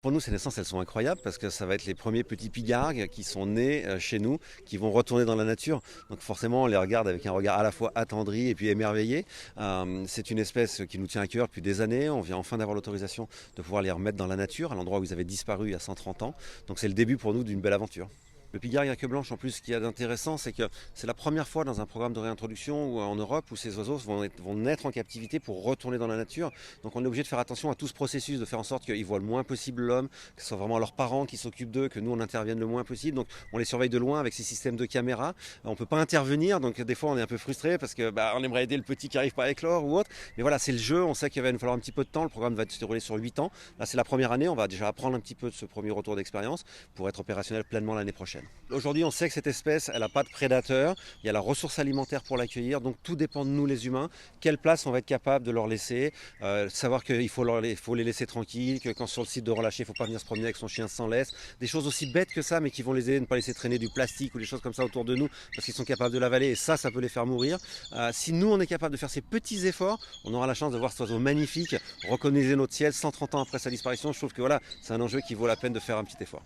Pour nous, ces naissances, elles sont incroyables parce que ça va être les premiers petits pigargues qui sont nés chez nous, qui vont retourner dans la nature. Donc forcément, on les regarde avec un regard à la fois attendri et puis émerveillé. C'est une espèce qui nous tient à cœur depuis des années. On vient enfin d'avoir l'autorisation de pouvoir les remettre dans la nature, à l'endroit où ils avaient disparu il y a 130 ans. Donc c'est le début pour nous d'une belle aventure. Le pigargue à queue blanche, en plus, ce qu'il y a d'intéressant, c'est que c'est la première fois dans un programme de réintroduction en Europe où ces oiseaux vont naître en captivité pour retourner dans la nature. Donc on est obligé de faire attention à tout ce processus, de faire en sorte qu'ils voient le moins possible l'homme, que ce soit vraiment leurs parents qui s'occupent d'eux, que nous on intervienne le moins possible. Donc on les surveille de loin avec ces systèmes de caméras. On ne peut pas intervenir, donc des fois on est un peu frustré parce que on aimerait aider le petit qui arrive pas à éclore ou autre. Mais voilà, c'est le jeu, on sait qu'il va nous falloir un petit peu de temps. Le programme va se dérouler sur 8 ans. Là c'est la première année, on va déjà apprendre un petit peu de ce premier retour d'expérience pour être opérationnel pleinement l'année prochaine. Aujourd'hui, on sait que cette espèce, elle n'a pas de prédateurs, il y a la ressource alimentaire pour l'accueillir, donc tout dépend de nous les humains, quelle place on va être capable de leur laisser, savoir qu'il faut les laisser tranquilles, que quand sur le site de relâcher, il ne faut pas venir se promener avec son chien sans laisse, des choses aussi bêtes que ça, mais qui vont les aider à ne pas laisser traîner du plastique ou des choses comme ça autour de nous, parce qu'ils sont capables de l'avaler, et ça peut les faire mourir. Si nous, on est capable de faire ces petits efforts, on aura la chance de voir cet oiseau magnifique reconnaître notre ciel 130 ans après sa disparition. Je trouve que voilà, c'est un enjeu qui vaut la peine de faire un petit effort.